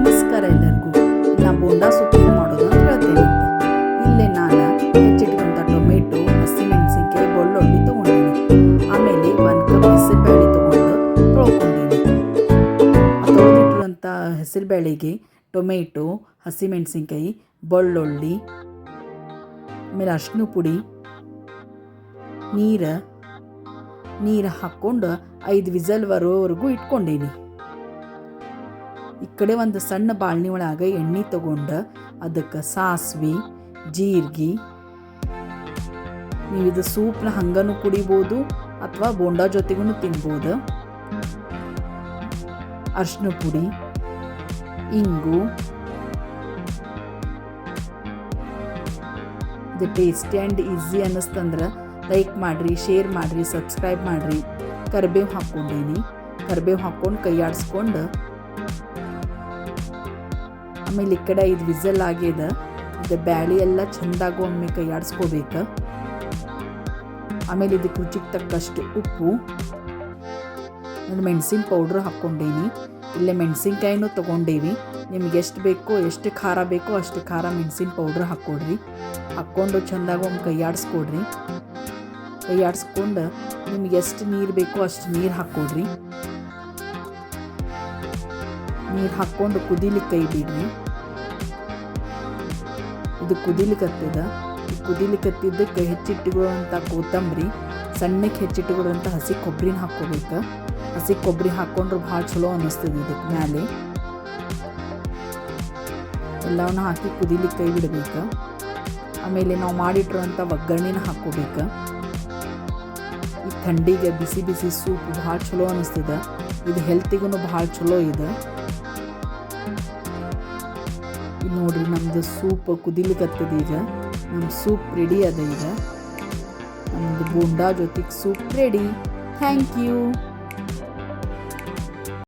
ನಮಸ್ಕಾರ ಎಲ್ಲರಿಗೂ. ನಾ ಬೋಂಡಾ ಸೂಪ್ ಹೆಂಗೆ ಮಾಡೋದು ಅಂತ ಹೇಳ್ತೇನೆ ಅಂತ. ಇಲ್ಲೇ ನಾನು ಹೆಚ್ಚಿಟ್ಕೊಂತ ಟೊಮೆಟೊ, ಹಸಿಮೆಣಸಿನ್ಕಾಯಿ, ಬೆಳ್ಳುಳ್ಳಿ ತೊಗೊಂಡಿನಿ. ಆಮೇಲೆ 1 ಕಪ್ ಹೆಸರುಬೇಳೆ ತೊಗೊಂಡು ತೊಳ್ಕೊಂಡಿನಿ. ತೊಳೆದಿಟ್ಟಿರುವಂಥ ಹೆಸರುಬೇಳೆಗೆ ಟೊಮೆಟೊ, ಹಸಿಮೆಣಸಿನ್ಕಾಯಿ, ಬೆಳ್ಳುಳ್ಳಿ, ಆಮೇಲೆ ಅರಿಶಿನ ಪುಡಿ, ನೀರು ಹಾಕ್ಕೊಂಡು 5 ವಿಸಲ್ ಬರೋವರೆಗೂ ಇಟ್ಕೊಂಡೀನಿ. ಈ ಕಡೆ ಒಂದು ಸಣ್ಣ ಬಾಳ್ನಿ ಒಳಗೆ ಎಣ್ಣೆ ತಗೊಂಡು ಅದಕ್ಕೆ ಸಾಸಿವೆ, ಜೀರಿಗೆ, ನೀವು ಇದು ಸೂಪ್ನ ಹಂಗನೂ ಕುಡಿಬೋದು ಅಥವಾ ಬೋಂಡಾ ಜೊತೆಗೂ ತಿನ್ಬೋದು. ಅರಿಶಿನ ಪುಡಿ, ಇಂಗು, ಇದು ಟೇಸ್ಟಿ ಆ್ಯಂಡ್ ಈಸಿ ಅನ್ನಿಸ್ತಂದ್ರೆ ಲೈಕ್ ಮಾಡಿರಿ, ಶೇರ್ ಮಾಡಿರಿ, ಸಬ್ಸ್ಕ್ರೈಬ್ ಮಾಡಿರಿ. ಕರಿಬೇವು ಹಾಕ್ಕೊಂಡೀನಿ. ಕರಿಬೇವು ಹಾಕ್ಕೊಂಡು ಕೈ ಆಡಿಸ್ಕೊಂಡು ಆಮೇಲೆ ಈ ಕಡೆ 5 ವಿಸಲ್ ಆಗ್ಯದ. ಇದು ಬ್ಯಾಳಿ ಎಲ್ಲ ಚೆಂದಾಗಿ ಒಮ್ಮೆ ಕೈ ಆಡಿಸ್ಕೋಬೇಕು. ಆಮೇಲೆ ಇದಕ್ಕೆ ರುಚಿಗೆ ತಕ್ಕಷ್ಟು ಉಪ್ಪು, ನಾನು ಮೆಣಸಿನ ಪೌಡ್ರ್ ಹಾಕ್ಕೊಂಡೀನಿ. ಇಲ್ಲೇ ಮೆಣಸಿನ್ಕಾಯಿನೂ ತೊಗೊಂಡೇವಿ. ನಿಮ್ಗೆ ಎಷ್ಟು ಬೇಕೋ, ಎಷ್ಟು ಖಾರ ಬೇಕೋ ಅಷ್ಟು ಖಾರ ಮೆಣಸಿನ ಪೌಡ್ರ್ ಹಾಕ್ಕೊಡ್ರಿ. ಹಾಕ್ಕೊಂಡು ಚೆಂದಾಗಿ ಒಮ್ಮೆ ಕೈ ಆಡಿಸ್ಕೊಡ್ರಿ. ಕೈ ಆಡಿಸ್ಕೊಂಡು ನಿಮ್ಗೆ ಎಷ್ಟು ನೀರು ಬೇಕೋ ಅಷ್ಟು ನೀರು ಹಾಕ್ಕೊಡ್ರಿ. ನೀರು ಹಾಕ್ಕೊಂಡು ಕುದಿಲಿಕ್ಕೆ ಕೈ ಬಿಡ್ರಿ. ಇದು ಕುದಿಲಿಕ್ಕತ್ತದ. ಕುದಿಲಿಕ್ಕತ್ತಿದ್ದಕ್ಕೆ ಹೆಚ್ಚಿಟ್ಟುಕೊಳ್ಳುವಂಥ ಕೊತ್ತಂಬರಿ, ಸಣ್ಣಕ್ಕೆ ಹೆಚ್ಚಿಟ್ಟುಕೊಳ್ಳುವಂಥ ಹಸಿ ಕೊಬ್ಬರಿನ ಹಾಕ್ಕೋಬೇಕು. ಹಸಿ ಕೊಬ್ಬರಿ ಹಾಕ್ಕೊಂಡ್ರೆ ಭಾಳ ಚಲೋ ಅನ್ನಿಸ್ತದೆ. ಇದಕ್ಕೆ ಮೇಲೆ ಎಲ್ಲವನ್ನ ಹಾಕಿ ಕುದಿಲಿಕ್ಕೆ ಕೈ ಬಿಡಬೇಕು. ಆಮೇಲೆ ನಾವು ಮಾಡಿಟ್ಟಿರುವಂಥ ಒಗ್ಗರಣೆನ ಹಾಕ್ಕೋಬೇಕು. ಈ ಥಂಡಿಗೆ ಬಿಸಿ ಬಿಸಿ ಸೂಪ್ ಭಾಳ ಚಲೋ ಅನ್ನಿಸ್ತದೆ. ಇದು ಹೆಲ್ತಿಗೂ ಭಾಳ ಚಲೋ ಇದೆ. ನೋಡ್ರಿ, ನಮ್ಮದು ಸೂಪ್ ಕುದಿಲಿಕ್ಕತ್ತದ. ಈಗ ನಮ್ಮ ಸೂಪ್ ರೆಡಿ ಅದ. ಈಗ ನಮ್ಮದು ಬೋಂಡಾ ಜೊತೆಗೆ ಸೂಪ್ ರೆಡಿ. Thank you.